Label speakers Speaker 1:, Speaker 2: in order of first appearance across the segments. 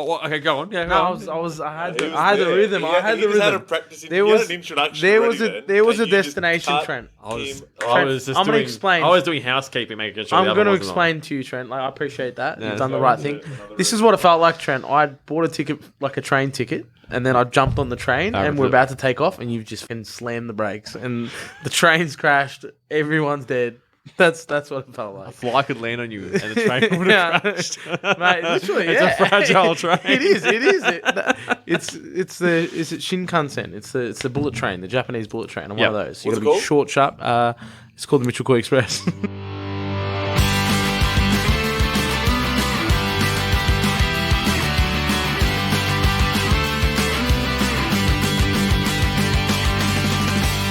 Speaker 1: What? Okay, go on. Yeah,
Speaker 2: No, I had the rhythm. I had the rhythm.
Speaker 3: Had a practicing. There was an introduction.
Speaker 2: There was a destination, Trent.
Speaker 1: I'm gonna explain. I was doing housekeeping, making sure.
Speaker 2: I'm going to explain to you, Trent. Like, I appreciate that. You've done the right thing. This is what it felt like, Trent. I bought a ticket, like a train ticket, and then I jumped on the train, and we're about to take off, and you've just slammed the brakes, and the train's crashed. Everyone's dead. That's what it felt like.
Speaker 1: A fly could land on you, and the train would have crashed.
Speaker 2: Mate, literally,
Speaker 1: it's a fragile train.
Speaker 2: It is. It's the Shinkansen. It's the bullet train, the Japanese bullet train. I'm one of those. You got to be short, sharp. It's called the Mitchell Express.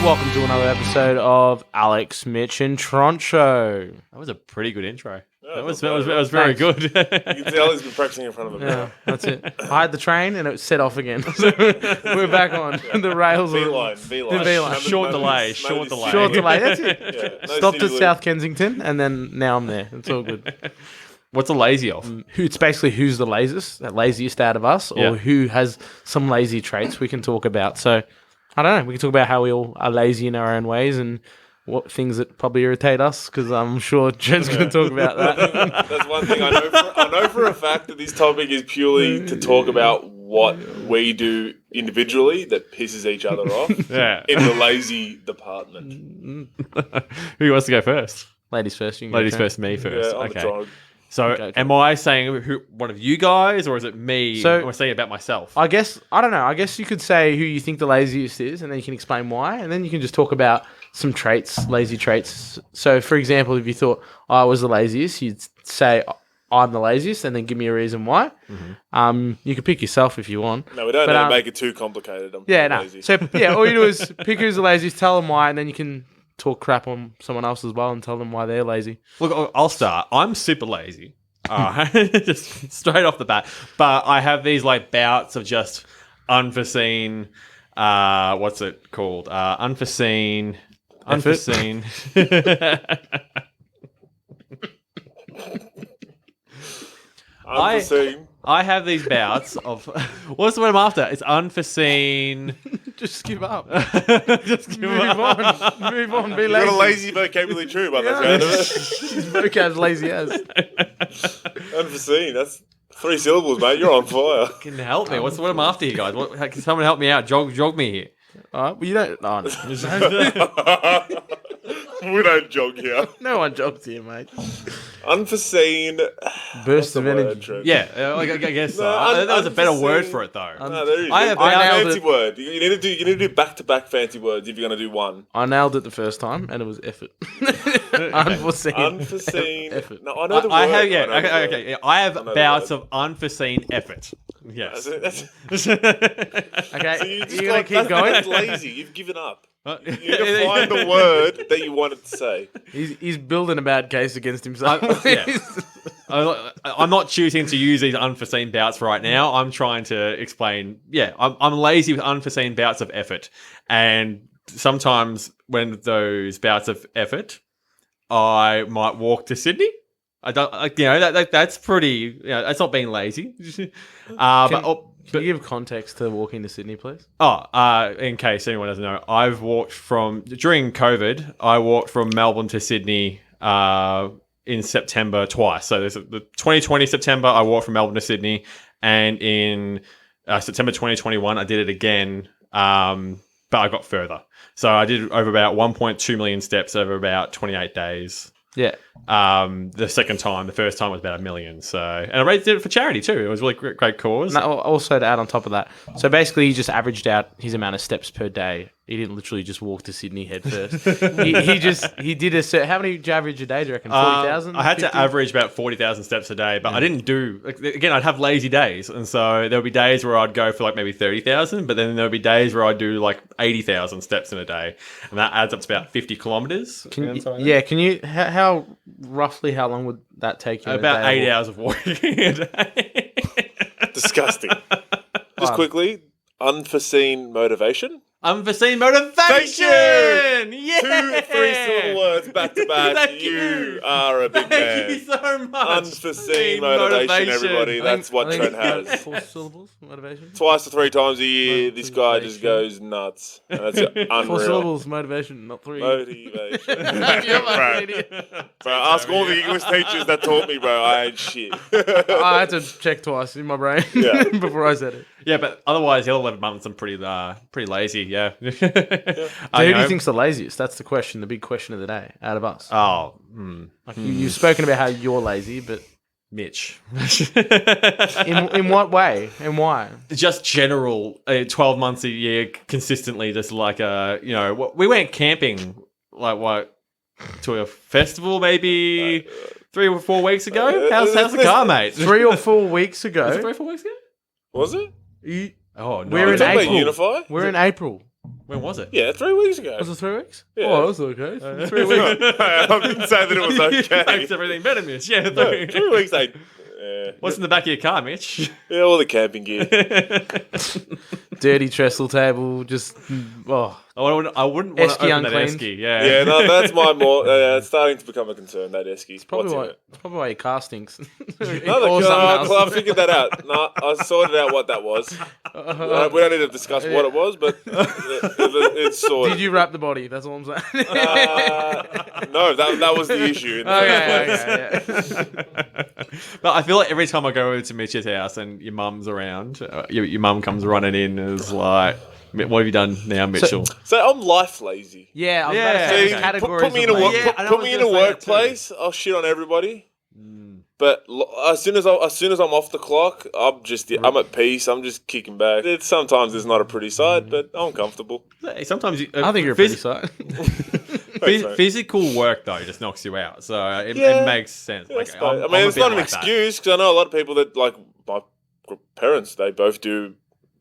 Speaker 2: Welcome to another episode of Alex, Mitch and Trent Show.
Speaker 1: That was a pretty good intro.
Speaker 3: Yeah,
Speaker 1: that was very good.
Speaker 3: You can see Alex been practicing in front of him.
Speaker 2: Yeah, that's it. I had the train and it set off again. So we're back on the rails.
Speaker 3: V-line.
Speaker 1: Short delay.
Speaker 2: That's it.
Speaker 3: Yeah,
Speaker 2: Stopped at South Kensington and then now I'm there. It's all good.
Speaker 1: What's a lazy of?
Speaker 2: It's basically who's the laziest out of us, or who has some lazy traits we can talk about. So I don't know. We can talk about how we all are lazy in our own ways and what things that probably irritate us, because I'm sure Jen's going to talk about that.
Speaker 3: That's one thing I know for a fact that this topic is purely to talk about what we do individually that pisses each other off in the lazy department.
Speaker 1: Who wants to go first?
Speaker 2: Ladies first.
Speaker 1: Ladies first, me first.
Speaker 3: Yeah,
Speaker 1: okay. So, am I saying one of you guys, or is it me?
Speaker 2: So,
Speaker 1: am I saying about myself?
Speaker 2: I don't know. I guess you could say who you think the laziest is, and then you can explain why, and then you can just talk about some traits, lazy traits. So, for example, if you thought I was the laziest, you'd say I'm the laziest, and then give me a reason why. Mm-hmm. You could pick yourself if you want.
Speaker 3: No, we don't make it too complicated.
Speaker 2: Lazy. So, all you do is pick who's the laziest, tell them why, and then you can talk crap on someone else as well and tell them why they're lazy.
Speaker 1: Look, I'll start. I'm super lazy. Just straight off the bat. But I have these like bouts of just unforeseen, what's it called? Unforeseen. I have these bouts of what's the word I'm after? It's unforeseen.
Speaker 2: Just give up.
Speaker 1: Move
Speaker 2: on. Be lazy.
Speaker 3: You got a lazy vocabulary true, by the sound of it.
Speaker 2: His vocab's lazy as.
Speaker 3: Unforeseen. That's 3 syllables, mate. You're on fire.
Speaker 1: Can you help me? What's the word I'm after, you guys? Can someone help me out? Jog me here.
Speaker 2: Well, you don't. No.
Speaker 3: We don't jog here.
Speaker 2: No one jogs here, mate.
Speaker 3: Unforeseen
Speaker 2: burst of energy.
Speaker 1: Yeah, I guess so. That was a better word for it, though.
Speaker 3: No, there is. I have a fancy word. You need to do back-to-back fancy words if you're going to do one.
Speaker 2: I nailed it the first time, and it was effort. Unforeseen
Speaker 3: effort. No, I know the word.
Speaker 1: Okay. I have bouts of unforeseen effort. Yes.
Speaker 3: Okay,
Speaker 2: so you're going to keep going?
Speaker 3: That's lazy. You've given up. You need to find the word that you wanted to say.
Speaker 2: He's building a bad case against himself.
Speaker 1: I'm not choosing to use these unforeseen bouts right now. I'm trying to explain. Yeah, I'm lazy with unforeseen bouts of effort. And sometimes when those bouts of effort, I might walk to Sydney. I don't, that's pretty, that's not being lazy.
Speaker 2: Can you give context to walking to Sydney, please?
Speaker 1: In case anyone doesn't know, during COVID, I walked from Melbourne to Sydney in September twice. So there's the 2020 September, I walked from Melbourne to Sydney, and in September 2021, I did it again, but I got further. So I did over about 1.2 million steps over about 28 days.
Speaker 2: Yeah.
Speaker 1: The second time, the first time was about 1 million. So, and I did it for charity too. It was a really great cause.
Speaker 2: No, also to add on top of that, so basically he just averaged out his amount of steps per day. He didn't literally just walk to Sydney head first. he did how many did you average a day? Do you reckon 40,000?
Speaker 1: I had to average about 40,000 steps a day, but I didn't do. Again, I'd have lazy days, and so there would be days where I'd go for like maybe 30,000, but then there would be days where I'd do like 80,000 steps in a day, and that adds up to about 50 kilometers.
Speaker 2: Can you? How roughly? How long would that take you?
Speaker 1: About 8 hours of walking a day.
Speaker 3: Disgusting. Just quickly, unforeseen motivation.
Speaker 1: Unforeseen motivation. Yeah.
Speaker 3: 2 3-syllable words back to back.
Speaker 1: Thank
Speaker 3: You are a big man.
Speaker 1: Thank you so much.
Speaker 3: Unforeseen motivation, everybody. That's what Trent has.
Speaker 2: 4 syllables, motivation.
Speaker 3: Twice to 3 times a year, this guy just goes nuts. And that's
Speaker 2: 4
Speaker 3: unreal.
Speaker 2: syllables, motivation, not 3.
Speaker 3: Motivation.
Speaker 2: You're like an idiot.
Speaker 3: Bro, ask all the English teachers that taught me, bro. I ain't shit.
Speaker 2: I had to check twice in my brain before I said it.
Speaker 1: Yeah, but otherwise, the other 11 months, I'm pretty lazy. Yeah.
Speaker 2: So who do you think's the laziest? That's the question, the big question of the day, out of us. Like you've spoken about how you're lazy, but
Speaker 1: Mitch.
Speaker 2: in what way and why?
Speaker 1: Just general, 12 months a year, consistently, just like, we went camping, like, what, to a festival maybe 3 or 4 weeks ago? How's the car, mate?
Speaker 2: 3 or 4 weeks ago.
Speaker 1: Was it 3 or 4 weeks ago?
Speaker 3: Was it?
Speaker 1: Oh, no.
Speaker 2: We're in
Speaker 3: Talking about
Speaker 2: April.
Speaker 3: Unify?
Speaker 2: We're in April.
Speaker 1: When was it?
Speaker 3: Yeah, 3 weeks ago.
Speaker 2: Was it 3 weeks?
Speaker 3: Yeah.
Speaker 2: Oh, that's okay. 3 weeks.
Speaker 3: I didn't say that it was okay.
Speaker 1: Makes everything better, Mitch. Yeah,
Speaker 3: No, 3 weeks,
Speaker 1: What's in the back of your car, Mitch?
Speaker 3: Yeah, all the camping gear.
Speaker 2: Dirty trestle table, just
Speaker 1: I wouldn't want to open that
Speaker 2: uncleaned.
Speaker 1: esky. Yeah.
Speaker 3: Yeah, no, that's my more. It's starting to become a concern, that esky.
Speaker 2: It's probably
Speaker 3: What's in it?
Speaker 2: why your car stinks.
Speaker 3: No,
Speaker 2: Or something else.
Speaker 3: I figured that out. No, I sorted out what that was. We don't need to discuss what it was, but it's sorted.
Speaker 2: Did you wrap the body? That's all I'm saying.
Speaker 3: No, that was the issue. In the first place.
Speaker 1: But I feel like every time I go over to Mitch's house and your mum's around, your mum comes running in and is like, what have you done now, Mitchell?
Speaker 3: So I'm life lazy.
Speaker 2: Yeah, I was
Speaker 1: Yeah.
Speaker 2: about to say
Speaker 3: See,
Speaker 2: categories
Speaker 3: put me in a
Speaker 2: of lazy.
Speaker 1: Yeah, I know
Speaker 3: put
Speaker 1: I
Speaker 3: me
Speaker 1: was
Speaker 3: in a
Speaker 1: gonna say that
Speaker 3: workplace. I'll shit on everybody. But as soon as I'm off the clock, I'm at peace. I'm just kicking back. Sometimes it's not a pretty sight, but I'm comfortable.
Speaker 1: Hey, sometimes
Speaker 2: I think you're a pretty sight.
Speaker 1: Physical work though just knocks you out, so it makes sense.
Speaker 3: Yeah,
Speaker 1: Like,
Speaker 3: it's not an excuse because I know a lot of people that like my parents. They both do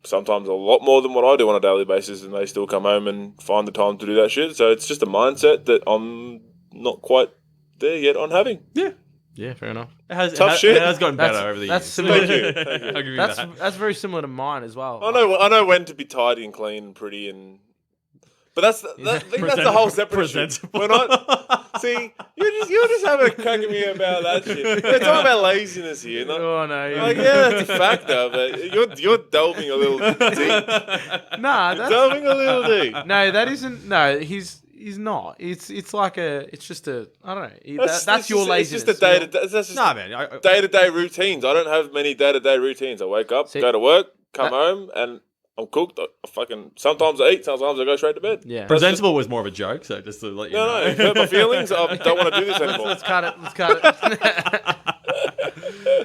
Speaker 3: sometimes a lot more than what I do on a daily basis, and they still come home and find the time to do that shit. So it's just a mindset that I'm not quite there yet on having.
Speaker 2: Yeah, fair enough.
Speaker 1: It has gotten better over the
Speaker 2: that's
Speaker 1: years.
Speaker 2: similar.
Speaker 3: Thank you.
Speaker 1: I'll give you that.
Speaker 2: That's very similar to mine as well.
Speaker 3: I know when to be tidy and clean and pretty but I think that's the whole separate shit. We're not. See, you're just having a crack at me about that shit. We're talking about laziness here.
Speaker 2: Oh no!
Speaker 3: Like, yeah, that's a factor, but you're delving a little deep.
Speaker 2: Nah, that's
Speaker 3: Delving a little deep.
Speaker 2: no. That isn't. No, he's not. It's like a. It's just a. I don't know. That's your laziness.
Speaker 3: It's just a day-to-day.
Speaker 1: Nah, man.
Speaker 3: Day-to-day routines. I don't have many day-to-day routines. I wake up, go to work, come home, and I'm cooked. Sometimes I eat, sometimes I go straight to bed.
Speaker 2: Yeah.
Speaker 1: Presentable was more of a joke, so just to let you know.
Speaker 3: No, it hurt my feelings. I don't want to do this anymore.
Speaker 2: Let's cut it.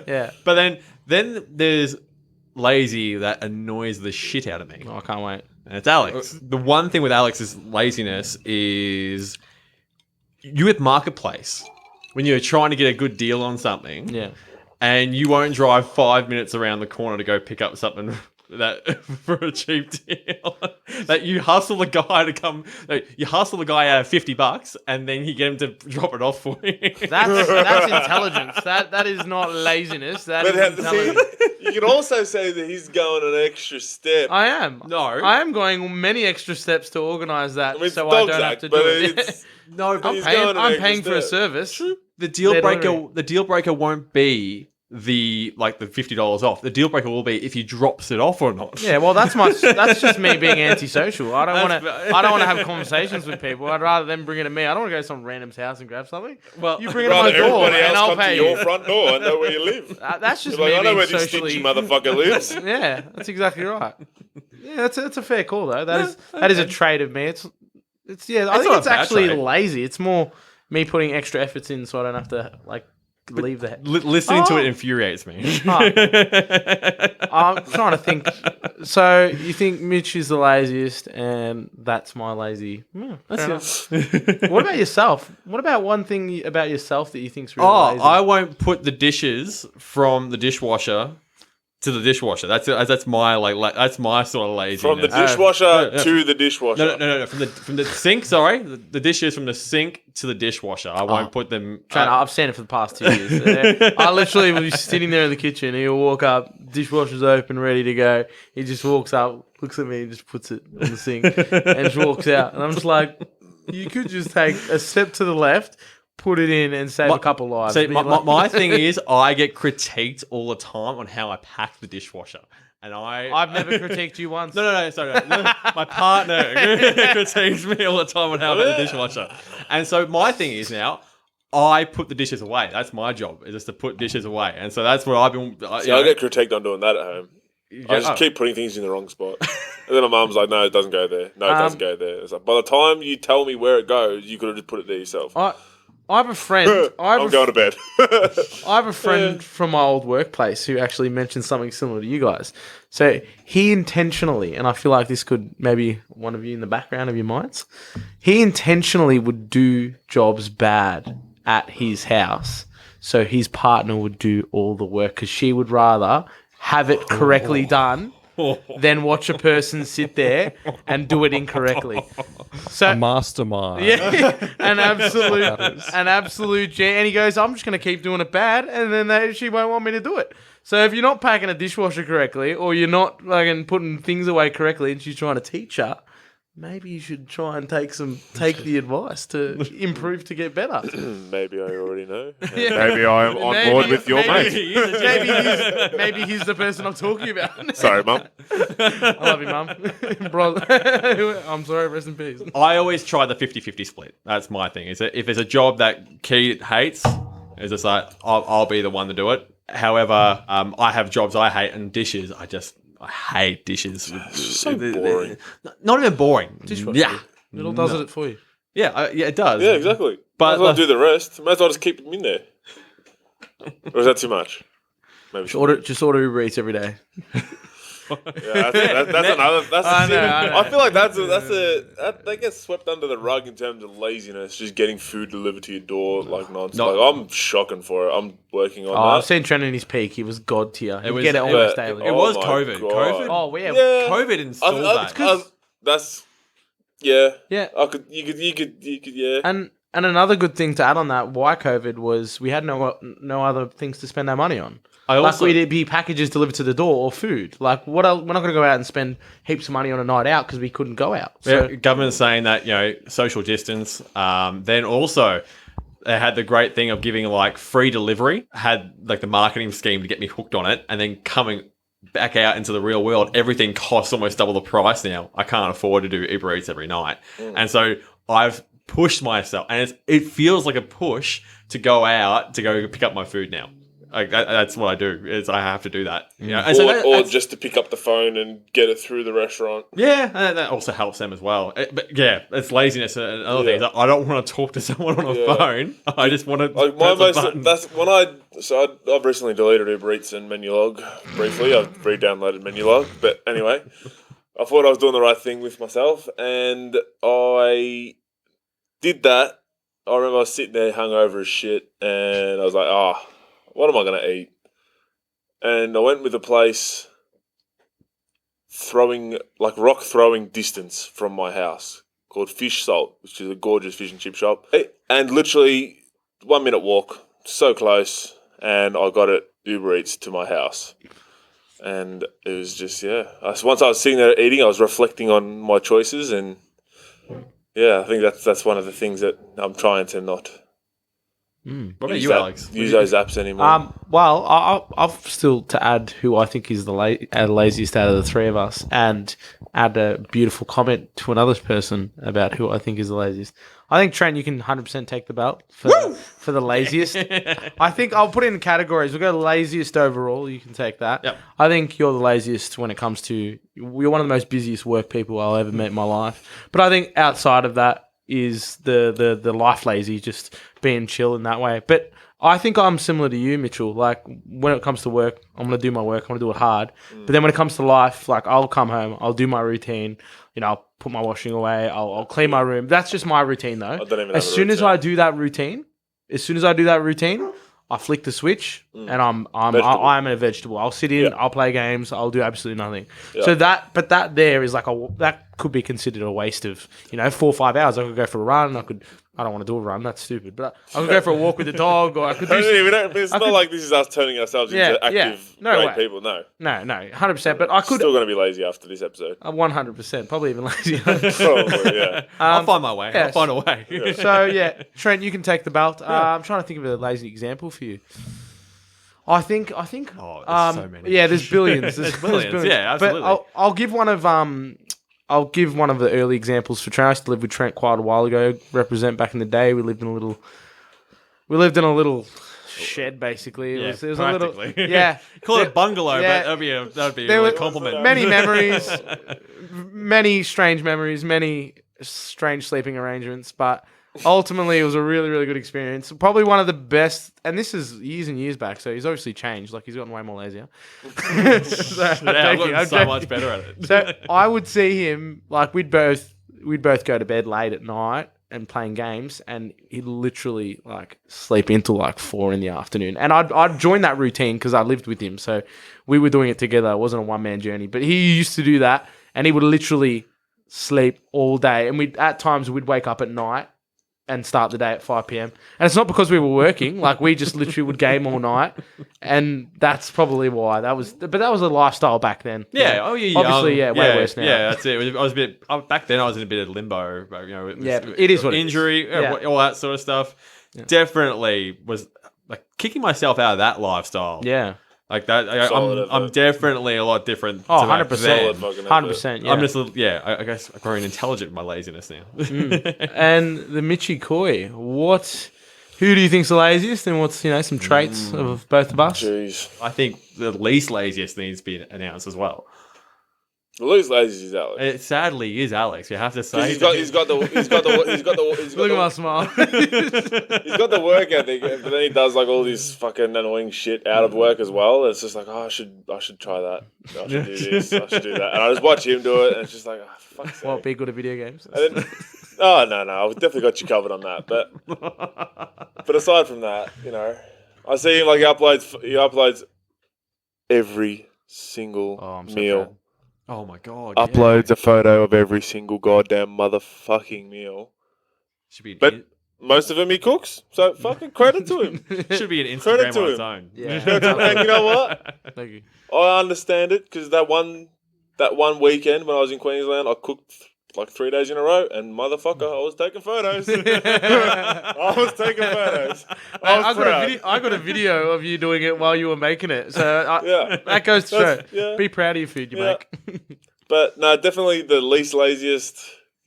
Speaker 2: Yeah.
Speaker 1: But then there's lazy that annoys the shit out of me.
Speaker 2: Oh, I can't wait.
Speaker 1: And it's Alex. The one thing with Alex's laziness is you at Marketplace, when you're trying to get a good deal on something,
Speaker 2: Yeah.
Speaker 1: and you won't drive 5 minutes around the corner to go pick up something that for a cheap deal. That you hustle the guy to come. You hustle the guy out of $50, and then you get him to drop it off for you.
Speaker 2: That's intelligence. That is not laziness. That is intelligence.
Speaker 3: You can also say that he's going an extra step.
Speaker 2: I am.
Speaker 1: No.
Speaker 2: I am going many extra steps to organise that,
Speaker 3: I mean,
Speaker 2: so
Speaker 3: it's
Speaker 2: I
Speaker 3: dog's
Speaker 2: don't have
Speaker 3: act,
Speaker 2: to
Speaker 3: but
Speaker 2: do it.
Speaker 3: it's-
Speaker 1: No, but
Speaker 3: he's going an
Speaker 2: I'm
Speaker 3: extra
Speaker 2: paying for a
Speaker 3: step.
Speaker 2: service.
Speaker 1: the deal
Speaker 2: They're
Speaker 1: breaker.
Speaker 2: delivering.
Speaker 1: The deal breaker won't be the $50 off. The deal breaker will be if he drops it off or not.
Speaker 2: Yeah, well, that's just me being antisocial. I don't want to have conversations with people. I'd rather them bring it to me. I don't want to go to some random's house and grab something.
Speaker 1: Well,
Speaker 2: You bring it to my
Speaker 3: Rather
Speaker 2: door
Speaker 3: everybody
Speaker 2: and
Speaker 3: else
Speaker 2: I'll
Speaker 3: come
Speaker 2: pay
Speaker 3: to your
Speaker 2: you.
Speaker 3: front door and know where you live.
Speaker 2: That's just
Speaker 3: You're
Speaker 2: me
Speaker 3: like, I know
Speaker 2: being
Speaker 3: where this
Speaker 2: socially.
Speaker 3: stingy motherfucker lives.
Speaker 2: Yeah, that's exactly right. Yeah, that's a fair call though. That is a trait of me. It's I
Speaker 1: It's
Speaker 2: think
Speaker 1: not
Speaker 2: it's
Speaker 1: a bad
Speaker 2: actually
Speaker 1: trait.
Speaker 2: lazy. It's more me putting extra efforts in so I don't have to leave the.
Speaker 1: Listening to it infuriates me.
Speaker 2: I'm trying to think. So you think Mitch is the laziest, and that's my lazy. Fair enough. What about yourself? What about one thing about yourself that you think's really lazy?
Speaker 1: I won't put the dishes from the dishwasher to the dishwasher. That's my that's my sort of laziness.
Speaker 3: From the dishwasher to the dishwasher.
Speaker 1: No. From the sink. Sorry, the dishes from the sink to the dishwasher. I won't put them.
Speaker 2: I've seen it for the past 2 years. I literally was sitting there in the kitchen. He'll walk up, dishwasher's open, ready to go. He just walks up, looks at me and just puts it on the sink and just walks out. And I'm just like, you could just take a step to the left, put it in, and save a couple lives.
Speaker 1: See, my thing is, I get critiqued all the time on how I pack the dishwasher. And I've
Speaker 2: never critiqued you once.
Speaker 1: No, sorry. No. My partner critiques me all the time on how I pack the dishwasher. And so my thing is now, I put the dishes away. That's my job, is just to put dishes away. And so that's what I've been...
Speaker 3: I get critiqued on doing that at home. I just keep putting things in the wrong spot. And then my mum's like, no, it doesn't go there. No, it doesn't go there. It's like, by the time you tell me where it goes, you could have just put it there yourself.
Speaker 2: I have a friend...
Speaker 3: I'm going to bed.
Speaker 2: I have a friend from my old workplace who actually mentioned something similar to you guys. So he intentionally, and I feel like this could maybe one of you in the background of your minds, he intentionally would do jobs bad at his house so his partner would do all the work because she would rather have it correctly done than watch a person sit there and do it incorrectly. So
Speaker 4: a mastermind.
Speaker 2: Yeah, an absolute. And he goes, I'm just going to keep doing it bad, and then she won't want me to do it. So if you're not packing a dishwasher correctly, or you're not putting things away correctly, and she's trying to teach her, maybe you should try and take the advice to improve to get better.
Speaker 3: Maybe I already know.
Speaker 2: Yeah.
Speaker 3: Maybe I'm on board with your mate.
Speaker 2: Maybe he's the person I'm talking about.
Speaker 3: Sorry, Mum.
Speaker 2: I love you, Mum. Bro, I'm sorry, rest in peace.
Speaker 1: I always try the 50-50 split. That's my thing. Is that if there's a job that Keith hates, it's just like, I'll be the one to do it. However, I have jobs I hate, and dishes, I hate dishes.
Speaker 3: So boring.
Speaker 1: Not even boring.
Speaker 2: Dishwasher.
Speaker 1: Yeah.
Speaker 2: It does it for you.
Speaker 1: Yeah, it does.
Speaker 3: Yeah, exactly.
Speaker 1: But
Speaker 3: Might as well do the rest. Might as well just keep them in there. Or is that too much? Maybe
Speaker 2: Just order Uber Eats every day.
Speaker 3: Yeah, that's another. I feel like that gets swept under the rug in terms of laziness. Just getting food delivered to your door like nonstop. Like, I'm shocking for it. I'm working on that.
Speaker 2: I've seen Trent in his peak. He was god tier. He get it almost daily.
Speaker 1: It was
Speaker 3: my
Speaker 1: COVID.
Speaker 3: God.
Speaker 1: COVID.
Speaker 2: Oh yeah.
Speaker 1: COVID installed that.
Speaker 3: That's yeah.
Speaker 2: Yeah.
Speaker 3: You could yeah.
Speaker 2: And another good thing to add on that, why COVID was we had no other things to spend our money on. We'd be packages delivered to the door or food. Like, what else? We're not going to go out and spend heaps of money on a night out because we couldn't go out. So,
Speaker 1: government's saying that, social distance. Then also, they had the great thing of giving like free delivery. Had like the marketing scheme to get me hooked on it, and then coming back out into the real world, everything costs almost double the price now. I can't afford to do Uber Eats every night, and so I've pushed myself, and it feels like a push to go out to go pick up my food now. That's what I do. Is I have to do that. Yeah,
Speaker 3: or just to pick up the phone and get it through the restaurant.
Speaker 1: Yeah, and that also helps them as well. But yeah, it's laziness and other things. I don't want to talk to someone on a phone. I just want to. I've recently deleted Uber Eats and Menulog briefly. I've re-downloaded Menulog, but anyway, I thought I was doing the right thing with myself, and I did that. I remember I was sitting there hungover as shit, and I was like, what am I going to eat? And I went with a place rock throwing distance from my house called Fish Salt, which is a gorgeous fish and chip shop. And literally 1 minute walk, so close, and I got it Uber Eats to my house. And it was just, once I was sitting there eating, I was reflecting on my choices, and I think that's one of the things that I'm trying to not... What about you, Alex?
Speaker 3: Use those apps anymore.
Speaker 2: Well, I've still to add who I think is the laziest out of the three of us, and add a beautiful comment to another person about who I think is the laziest. I think, Trent, you can 100% take the belt for the laziest. I think I'll put it in categories. We'll go laziest overall. You can take that.
Speaker 1: Yep.
Speaker 2: I think you're the laziest when it comes to... You're one of the most busiest work people I'll ever met in my life. But I think outside of that is the life lazy, just being chill in that way. But I think I'm similar to you, Mitchell. Like, when it comes to work, I'm going to do my work. I'm going to do it hard. But then when it comes to life, like, I'll come home, I'll do my routine. I'll put my washing away. I'll clean my room. That's just my routine, though. As soon as I do that routine, I flick the switch and I'm a vegetable. I'll sit in, I'll play games, I'll do absolutely nothing. Yeah. So that there is like that could be considered a waste of 4 or 5 hours. I could go for a run, I could I don't want to do a run. That's stupid. But I could go for a walk with the dog, or I could do.
Speaker 3: It's not like this is us turning ourselves into active,
Speaker 2: no
Speaker 3: great
Speaker 2: way.
Speaker 3: people. No,
Speaker 2: 100%. But I could
Speaker 3: still going to be lazy after this episode.
Speaker 2: 100%, probably even lazier.
Speaker 3: Probably, yeah.
Speaker 1: I'll find my way.
Speaker 2: yes.
Speaker 1: I'll find a way.
Speaker 2: So Trent, you can take the belt. I'm trying to think of a lazy example for you. I think.
Speaker 1: Oh, there's so many.
Speaker 2: Yeah, there's billions. There's billions.
Speaker 1: Yeah, absolutely.
Speaker 2: But I'll give one of the early examples for Trent. I used to live with Trent quite a while ago. Represent back in the day. We lived in a little shed, basically. It was
Speaker 1: practically.
Speaker 2: a little,
Speaker 1: Call it bungalow,
Speaker 2: yeah.
Speaker 1: but that'd be
Speaker 2: There
Speaker 1: a
Speaker 2: were
Speaker 1: compliment.
Speaker 2: many memories, many strange memories, many strange sleeping arrangements, but ultimately it was a really, really good experience. Probably one of the best, and this is years and years back, so he's obviously changed. Like, he's gotten way more lazier.
Speaker 1: I've gotten so much better at it.
Speaker 2: So I would see him, like, we'd both go to bed late at night and playing games, and he'd literally like sleep until like 4 PM. And I'd join that routine because I lived with him, so we were doing it together. It wasn't a one-man journey, but he used to do that, and he would literally sleep all day. And at times we'd wake up at night and start the day at 5 PM. And it's not because we were working, like we just literally would game all night. And that's probably why. That was a lifestyle back then.
Speaker 1: Yeah,
Speaker 2: Obviously, way worse now.
Speaker 1: Yeah, that's it. I was a bit back then. I was in a bit of limbo. But,
Speaker 2: it is what
Speaker 1: injury,
Speaker 2: it is.
Speaker 1: all that sort of stuff. Yeah. Definitely was like kicking myself out of that lifestyle.
Speaker 2: Yeah,
Speaker 1: like that. I'm definitely a lot different.
Speaker 2: Oh, 100%, 100%. Yeah.
Speaker 1: I'm just I guess I'm growing intelligent with my laziness now.
Speaker 2: And the Mitchy Koi, who do you think's the laziest, and what's some traits of both of us?
Speaker 3: Jeez.
Speaker 1: I think the least laziest needs to be announced as well.
Speaker 3: The least lazy is Alex.
Speaker 1: It sadly is Alex. You have to say
Speaker 3: he's got the
Speaker 2: Look at my smile.
Speaker 3: He's got the work ethic, but then he does like all this fucking annoying shit out of work as well. It's just like, I should try that. I should do this. I should do that. And I just watch him do it, and it's just like, fuck's sake.
Speaker 2: What, be good at video games?
Speaker 3: No. I've definitely got you covered on that. But aside from that, I see him like he uploads every single meal.
Speaker 1: Bad. Oh my god!
Speaker 3: Uploads a photo of every single goddamn motherfucking meal. But most of them he cooks, so fucking credit to him.
Speaker 1: Should be an Instagram on its own.
Speaker 2: Yeah.
Speaker 3: And you know what?
Speaker 2: Thank you.
Speaker 3: I understand it because that one weekend when I was in Queensland, I cooked like 3 days in a row, and motherfucker, I was taking photos. I was taking photos.
Speaker 2: I got a video of you doing it while you were making it. So that goes to show. Yeah. Be proud of your food you make.
Speaker 3: But no, definitely the least laziest.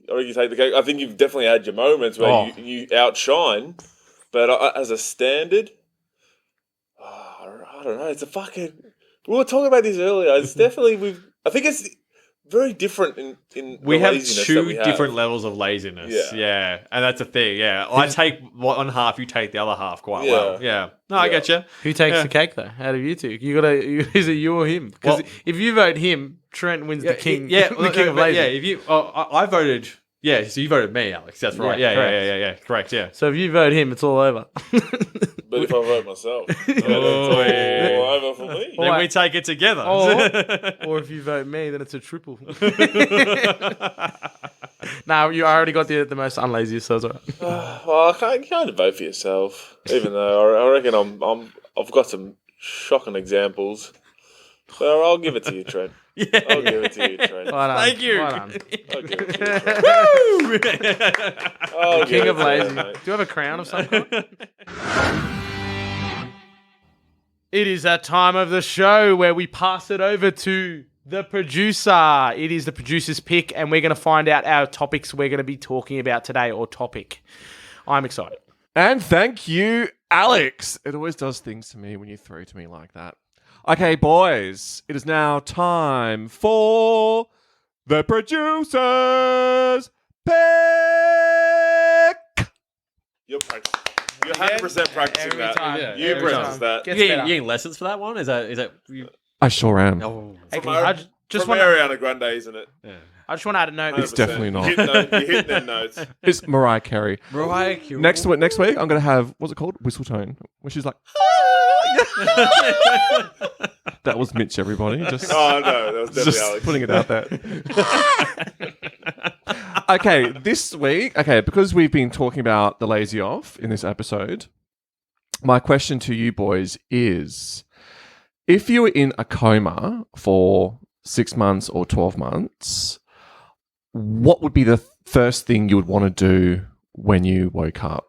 Speaker 3: Or you take the cake. I think you've definitely had your moments where you outshine. But as a standard, I don't know. It's a fucking. We were talking about this earlier. It's definitely I think it's very different in
Speaker 1: we
Speaker 3: the
Speaker 1: have
Speaker 3: laziness
Speaker 1: two
Speaker 3: that we have.
Speaker 1: different levels of laziness. Yeah, and that's a thing. Yeah, I take one half, you take the other half quite well. Yeah, no, I get you.
Speaker 2: Who takes the cake though? Out of you two, is it you or him? Because if you vote him, Trent wins the king.
Speaker 1: Yeah,
Speaker 2: the king of lazy.
Speaker 1: Yeah, if you, I voted. Yeah, so you voted me, Alex. That's right. Yeah, correct. Yeah.
Speaker 2: So if you vote him, it's all over.
Speaker 3: But if I vote myself, it's all over for me.
Speaker 1: Then we take it together.
Speaker 2: Or if you vote me, then it's a triple. Now you already got the most unlaziest, so it's all right.
Speaker 3: Well, you can't vote for yourself, even though I reckon I've got some shocking examples. So I'll give it to you, Trent.
Speaker 1: Yeah.
Speaker 3: I'll give it to you, Trent.
Speaker 1: Thank you.
Speaker 3: I'll give it to you, Trent.
Speaker 2: King of lazy. Do you have a crown of some kind? It is that time of the show where we pass it over to the producer. It is the producer's pick, and we're going to find out our topics we're going to be talking about today, or topic. I'm excited.
Speaker 4: And thank you, Alex. It always does things to me when you throw to me like that. Okay, boys, it is now time for the producer's pick.
Speaker 3: You're 100% practicing that.
Speaker 2: Time.
Speaker 3: You practice that.
Speaker 1: You getting lessons for that one? Is that?
Speaker 4: I sure am.
Speaker 1: Oh.
Speaker 3: From Ariana Grande, isn't it?
Speaker 1: Yeah.
Speaker 2: I just want to add a note.
Speaker 4: It's definitely not.
Speaker 3: You're hitting them notes.
Speaker 4: It's Mariah Carey.
Speaker 1: Mariah Carey.
Speaker 4: Next week, I'm going to have, what's it called? Whistle tone. When she's like, that was Mitch, everybody.
Speaker 3: Oh, no, that was definitely
Speaker 4: just
Speaker 3: Alex.
Speaker 4: putting it out there. Okay, this week, because we've been talking about the lazy off in this episode, my question to you boys is, if you were in a coma for 6 months or 12 months, what would be the first thing you would want to do when you woke up?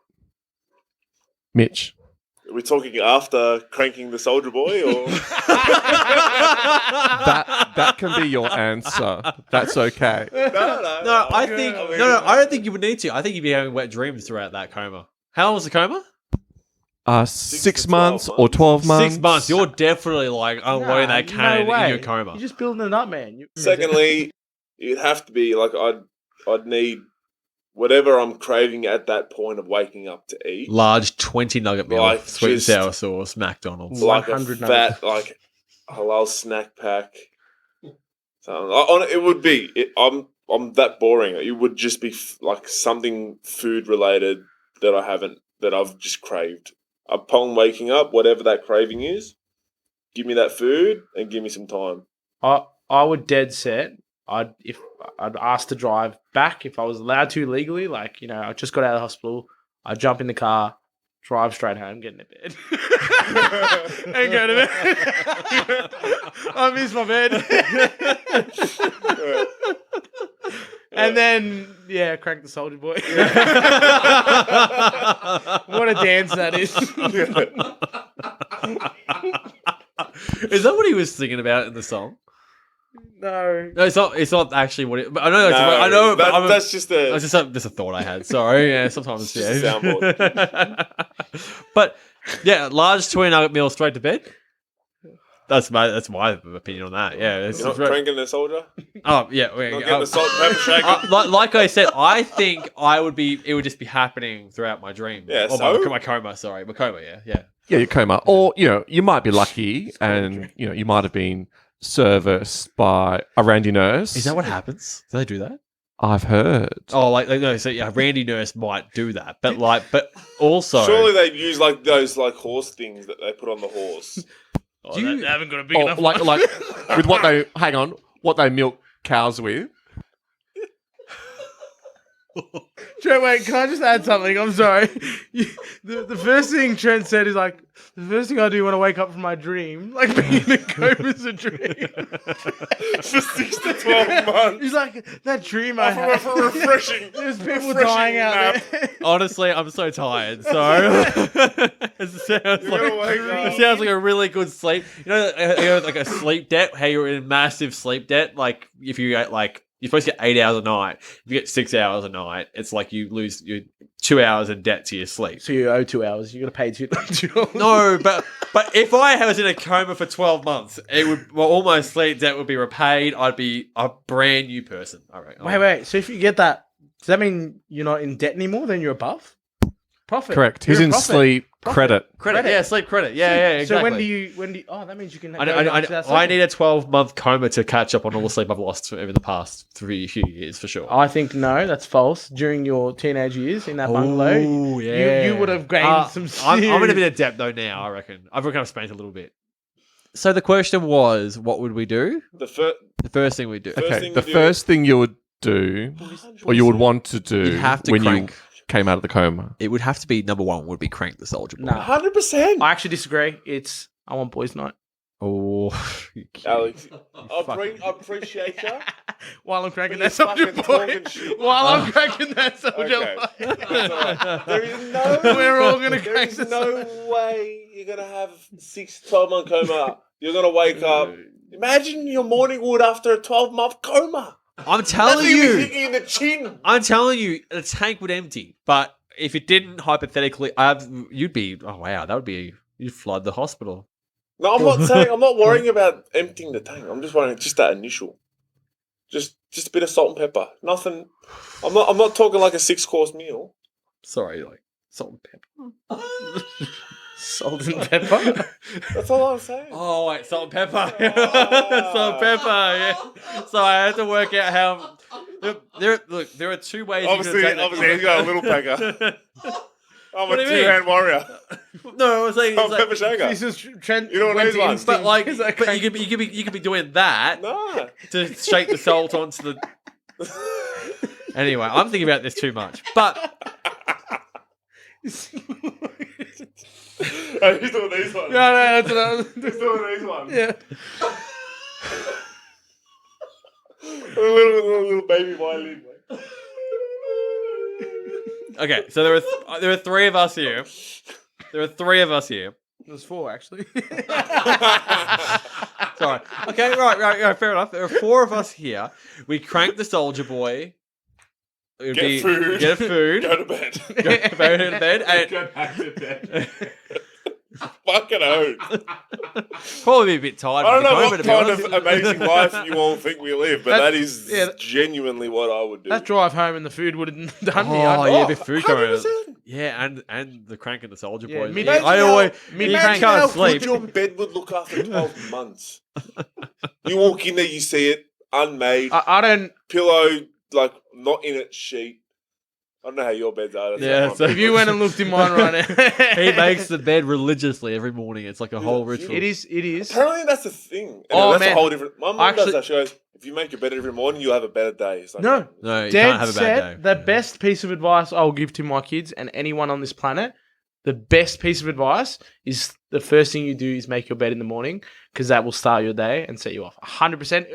Speaker 4: Mitch?
Speaker 3: Are we talking after cranking the soldier boy, or
Speaker 4: That can be your answer. That's okay.
Speaker 1: No, I think I don't think you would need to. I think you'd be having wet dreams throughout that coma. How long was the coma?
Speaker 4: 6
Speaker 3: to 12
Speaker 4: months or 12 months.
Speaker 1: 6 months. You're definitely like unloading that cannon in your coma.
Speaker 2: You're just building it up, man.
Speaker 3: secondly, it'd have to be like I'd need whatever I'm craving at that point of waking up to eat.
Speaker 1: Large 20 nugget meal,
Speaker 3: Like,
Speaker 1: sweet and
Speaker 3: just-
Speaker 1: sour sauce, McDonald's.
Speaker 3: Like a
Speaker 2: 100
Speaker 3: fat, like halal snack pack. So it would be. I'm that boring. It would just be like something food related that I've just craved. Upon waking up, whatever that craving is, give me that food and give me some time.
Speaker 2: I would dead set. I'd ask to drive back if I was allowed to legally. Like, I just got out of the hospital. I'd jump in the car, drive straight home, get into bed, and go to bed. I miss my bed. And then, crank the soldier boy. What a dance that is.
Speaker 1: Is that what he was singing about in the song?
Speaker 2: No.
Speaker 1: No, it's not. It's not actually what it. But I know. I know. But
Speaker 3: That's just a.
Speaker 1: It's just a thought I had. Sorry. Yeah. Sometimes.
Speaker 3: It's just a soundboard.
Speaker 1: But yeah, large 20 nugget meal straight to bed. That's my opinion on that. Yeah.
Speaker 3: You're not cranking the soldier?
Speaker 1: Oh yeah.
Speaker 3: Not getting the salt and pepper shaker?
Speaker 1: Like I said, I think it would just be happening throughout my dream.
Speaker 3: Yeah,
Speaker 1: Or
Speaker 3: so?
Speaker 1: my coma. Sorry, my coma. Yeah.
Speaker 4: Yeah, your coma. Or, you might be lucky and, you might have been serviced by a Randy nurse.
Speaker 1: Is that what happens? Do they do that?
Speaker 4: I've heard.
Speaker 1: Oh, like no. So yeah, Randy nurse might do that, but also
Speaker 3: Surely they'd use like those like horse things that they put on the horse.
Speaker 2: Oh, they haven't got a big enough
Speaker 4: like with what they milk cows with.
Speaker 2: Trent, wait, can I just add something? I'm sorry. The first thing Trent said is like, the first thing I do when I wake up from my dream, like being in a coma is a dream.
Speaker 3: For 6 to 12 months.
Speaker 2: He's like, that dream I had.
Speaker 3: For refreshing.
Speaker 2: There's people
Speaker 3: refreshing
Speaker 2: dying out
Speaker 3: nap.
Speaker 2: there.
Speaker 1: honestly, I'm so tired. So it sounds like a really good sleep. Like a sleep debt. How you're in massive sleep debt. Like if you get you're supposed to get 8 hours a night. If you get 6 hours a night, it's like you lose your 2 hours in debt to your sleep.
Speaker 2: So you owe 2 hours. You got to pay $2.
Speaker 1: No, but if I was in a coma for 12 months, all my sleep debt would be repaid. I'd be a brand new person. All right.
Speaker 2: Wait. So if you get that, does that mean you're not in debt anymore? Then you're above? Profit.
Speaker 4: Correct. He's
Speaker 2: You're
Speaker 4: in
Speaker 2: profit.
Speaker 4: sleep
Speaker 2: Profit.
Speaker 1: Credit. Yeah, sleep credit. Yeah, exactly.
Speaker 2: So when do you? Oh, that means you can.
Speaker 1: I need a 12-month coma to catch up on all the sleep I've lost over the past few years, for sure.
Speaker 2: I think no, that's false. During your teenage years in that bungalow, you would have gained some serious...
Speaker 1: I'm in a bit of debt though now, I reckon. I've spent a little bit. So the question was, what would we do?
Speaker 3: The
Speaker 1: first thing we do.
Speaker 4: First thing you would do, or you would want to do
Speaker 1: You'd have to
Speaker 4: when
Speaker 1: crank.
Speaker 4: you came out of the coma.
Speaker 1: It would have to be number one. Would be crank the soldier boy.
Speaker 2: Nah.
Speaker 3: 100%.
Speaker 2: I actually disagree. I want boys' night.
Speaker 1: Oh,
Speaker 3: Alex, I appreciate you.
Speaker 2: While I'm cracking
Speaker 3: But
Speaker 2: that
Speaker 3: you're
Speaker 2: soldier
Speaker 3: fucking
Speaker 2: boy.
Speaker 3: talking shit.
Speaker 2: While I'm cracking that soldier
Speaker 3: Okay.
Speaker 2: boy.
Speaker 3: It's all right. There is no.
Speaker 2: We're all gonna
Speaker 3: There
Speaker 2: crank
Speaker 3: is
Speaker 2: the
Speaker 3: no way you're gonna have 12-month coma. You're gonna wake up. Imagine your morning wood after a 12-month coma.
Speaker 1: I'm telling
Speaker 3: That thing would
Speaker 1: you.
Speaker 3: hit you in the chin.
Speaker 1: I'm telling you, the tank would empty. But if it didn't, hypothetically, you'd be. Oh wow, that would be. You'd flood the hospital.
Speaker 3: No, I'm not worrying about emptying the tank. I'm just worrying just that initial. Just a bit of salt and pepper. Nothing. I'm not talking like a 6-course meal.
Speaker 1: Sorry, like salt and pepper.
Speaker 2: Salt and pepper.
Speaker 3: That's all I'm saying.
Speaker 1: Oh wait, salt and pepper. Salt and pepper. Yeah. So I had to work out how. There are two ways.
Speaker 3: Obviously, he's got a little pecker. I'm
Speaker 1: What
Speaker 3: a
Speaker 1: do you mean?
Speaker 3: two-hand warrior.
Speaker 1: No, I was saying.
Speaker 3: Salt and
Speaker 1: It's
Speaker 3: pepper shaker.
Speaker 2: This is Trent.
Speaker 3: You know what
Speaker 2: went
Speaker 3: these
Speaker 2: to
Speaker 3: like?
Speaker 2: instinct.
Speaker 1: but like,
Speaker 2: He's like,
Speaker 1: but you could be doing that
Speaker 3: No.
Speaker 1: to shake the salt onto the. Anyway, I'm thinking about this too much. But
Speaker 3: Hey, he's doing these ones.
Speaker 2: No, that's another.
Speaker 3: He's doing these ones.
Speaker 2: Yeah.
Speaker 3: A little baby violin.
Speaker 1: okay, so there are three of us here. There are three of us here.
Speaker 2: There's 4 actually.
Speaker 1: Sorry. Okay, right, fair enough. There are 4 of us here. We crank the Soldier Boy.
Speaker 3: Get food.
Speaker 1: Get food.
Speaker 3: Go to bed.
Speaker 1: Go to bed. And
Speaker 3: Go back to bed. Fucking oath.
Speaker 1: probably a bit tired.
Speaker 3: I don't know
Speaker 1: from
Speaker 3: what
Speaker 1: the coma, to be
Speaker 3: kind
Speaker 1: honest.
Speaker 3: of amazing life you all think we live, but that is
Speaker 2: yeah.
Speaker 3: genuinely what I would do.
Speaker 2: That drive home and the food would have done me.
Speaker 1: Oh,
Speaker 2: I'd-
Speaker 1: yeah, a bit food going on.
Speaker 3: 100%.
Speaker 1: Yeah, and the crank and the Soldier
Speaker 2: Yeah,
Speaker 1: Boy.
Speaker 2: mid-
Speaker 1: I
Speaker 3: Imagine
Speaker 1: always
Speaker 3: how-
Speaker 1: you
Speaker 3: Imagine
Speaker 1: can't
Speaker 3: how
Speaker 1: sleep.
Speaker 3: good your bed would look after 12 months. You walk in there, you see it unmade,
Speaker 2: I don't.
Speaker 3: pillow like not in its sheet. I don't know how your beds are. That's
Speaker 1: Yeah,
Speaker 3: not my
Speaker 1: so-
Speaker 3: bed.
Speaker 2: If you went and looked in mine right now,
Speaker 1: He makes the bed religiously every morning. It's like a whole ritual.
Speaker 2: It is.
Speaker 3: Apparently, that's the thing.
Speaker 2: Oh,
Speaker 3: That's
Speaker 2: man.
Speaker 3: a whole different. My mum
Speaker 2: Actually-
Speaker 3: does that. She goes, "If you make your bed every morning, you'll have a better day." It's like,
Speaker 2: No.
Speaker 1: No, you
Speaker 2: Dead
Speaker 1: can't have a bad
Speaker 2: set.
Speaker 1: day.
Speaker 2: The best piece of advice I'll give to my kids and anyone on this planet. The best piece of advice is the first thing you do is make your bed in the morning because that will start your day and set you off. 100%.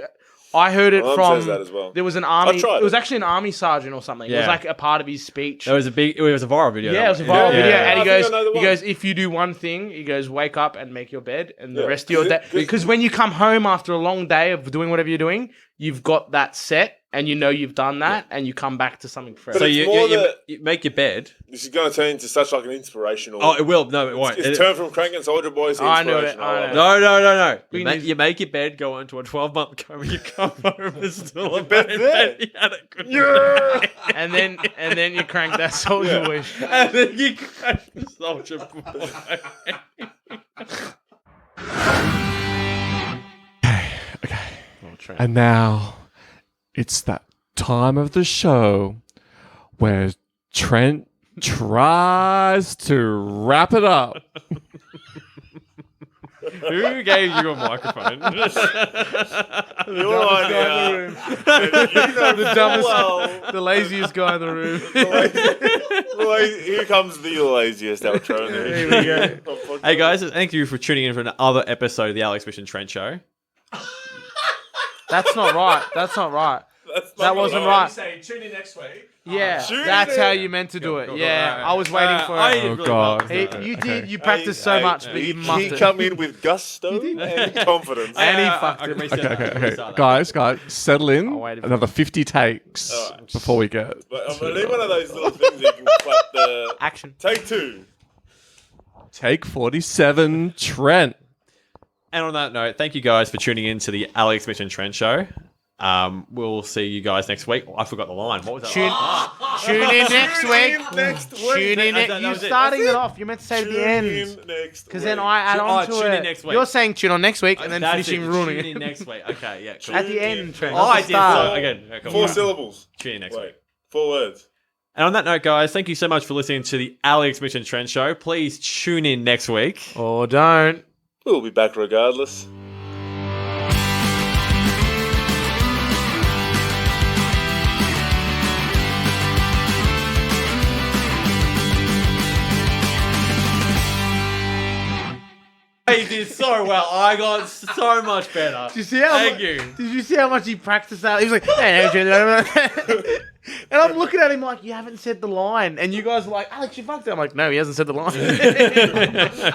Speaker 2: I heard it
Speaker 3: My mum
Speaker 2: from.
Speaker 3: says that as well.
Speaker 2: There was an army.
Speaker 3: tried
Speaker 2: It was
Speaker 3: it.
Speaker 2: actually an army sergeant or something. It was
Speaker 1: Yeah.
Speaker 2: like a part of his speech.
Speaker 1: It was a viral video.
Speaker 2: Yeah,
Speaker 1: that
Speaker 2: it was a
Speaker 1: one.
Speaker 2: viral video,
Speaker 3: yeah.
Speaker 2: and
Speaker 3: I
Speaker 2: he
Speaker 3: think
Speaker 2: goes,
Speaker 3: I know the one.
Speaker 2: if you do one thing, he goes, wake up and make your bed, and the
Speaker 3: Yeah.
Speaker 2: rest of your day,
Speaker 3: 'Cause-
Speaker 2: because when you come home after a long day of doing whatever you're doing, you've got that set, and you know you've done that, and you come back to something fresh.
Speaker 3: But
Speaker 1: So
Speaker 3: it's
Speaker 1: you,
Speaker 3: more
Speaker 1: you, you,
Speaker 3: the-
Speaker 1: you make your bed.
Speaker 3: This is going to turn into such like an inspirational.
Speaker 1: Oh, it will. No, it won't.
Speaker 3: It's turned from Crank and Soldier Boys to
Speaker 2: I know it,
Speaker 3: inspiration.
Speaker 2: I
Speaker 3: love
Speaker 2: know.
Speaker 1: No.
Speaker 2: We
Speaker 1: You
Speaker 2: need-
Speaker 1: you make your bed, go into a 12-month coma, you come home, there's still a
Speaker 3: bed's
Speaker 1: bed
Speaker 3: there.
Speaker 1: You had a good
Speaker 3: Yeah.
Speaker 2: and then you crank that soldier boy.
Speaker 1: And then you crash the Soldier Boy.
Speaker 4: And now it's that time of the show where Trent tries to wrap it up.
Speaker 1: Who gave you a microphone?
Speaker 3: Your idea.
Speaker 2: The dumbest,
Speaker 3: Well,
Speaker 2: the laziest guy in the room.
Speaker 3: here comes the laziest outro.
Speaker 2: Here we go.
Speaker 1: Hey guys, thank you for tuning in for another episode of the Alex, Mitch and Trent Show.
Speaker 2: That's not right. That wasn't right.
Speaker 4: Say, tune in next week.
Speaker 2: Yeah,
Speaker 3: Tune
Speaker 2: that's
Speaker 3: in.
Speaker 2: how you meant to do it.
Speaker 1: Go,
Speaker 2: Yeah,
Speaker 1: right.
Speaker 2: I was waiting for
Speaker 1: I
Speaker 2: it.
Speaker 1: didn't
Speaker 4: Oh,
Speaker 1: really
Speaker 4: God.
Speaker 1: muff that.
Speaker 2: You did. You practiced so much, but you muffed
Speaker 3: He
Speaker 2: it.
Speaker 3: come in with gusto and confidence.
Speaker 2: And he
Speaker 1: I
Speaker 2: fucked
Speaker 1: can
Speaker 2: it.
Speaker 1: reset
Speaker 4: Okay,
Speaker 1: that. I
Speaker 4: okay,
Speaker 1: can
Speaker 4: okay.
Speaker 1: restart that.
Speaker 4: Guys, settle in.
Speaker 2: I'll wait a
Speaker 4: Another 50 takes
Speaker 3: Alright.
Speaker 4: before we get.
Speaker 3: But I'm gonna need one of those little things that you can clap the.
Speaker 2: Action.
Speaker 3: Take 2.
Speaker 4: Take 47, Trent.
Speaker 1: And on that note, thank you guys for tuning in to the Alex, Mitch and Trent Show. We'll see you guys next week. I forgot the line. What was that?
Speaker 2: Tune in next week.
Speaker 3: Next week.
Speaker 2: Tune in.
Speaker 1: That
Speaker 2: You're
Speaker 1: was it.
Speaker 2: starting
Speaker 3: That's
Speaker 2: it
Speaker 3: it.
Speaker 2: off. You meant to say at
Speaker 3: Tune
Speaker 2: the end.
Speaker 3: in next
Speaker 2: Because
Speaker 3: week.
Speaker 2: then I add on to
Speaker 1: tune in
Speaker 2: it.
Speaker 1: next week.
Speaker 2: You're saying tune on next week and then
Speaker 1: That's
Speaker 2: finishing
Speaker 1: it.
Speaker 2: ruining
Speaker 1: Tune in
Speaker 2: it.
Speaker 1: next week. Okay, yeah, cool.
Speaker 2: At the end, Trent.
Speaker 1: Oh,
Speaker 2: not
Speaker 1: I
Speaker 2: the
Speaker 1: did.
Speaker 2: start.
Speaker 1: So, again, yeah, cool.
Speaker 3: 4 syllables.
Speaker 1: Tune in next
Speaker 3: Wait,
Speaker 1: week.
Speaker 3: 4 words.
Speaker 1: And on that note, guys, thank you so much for listening to the Alex, Mitch and Trent Show. Please tune in next week.
Speaker 2: Or don't.
Speaker 3: We'll be back regardless.
Speaker 1: He did so well. I got so much better.
Speaker 2: Did you see how
Speaker 1: Thank you.
Speaker 2: Did you see how much he practiced that? He was like, hey, and I'm looking at him like, you haven't said the line. And you guys are like, Alex, you fucked it. I'm like, no, he hasn't said the line.
Speaker 3: Do the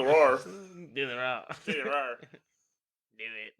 Speaker 3: roar.
Speaker 2: Do the right.
Speaker 3: Do the roar.
Speaker 2: Do it.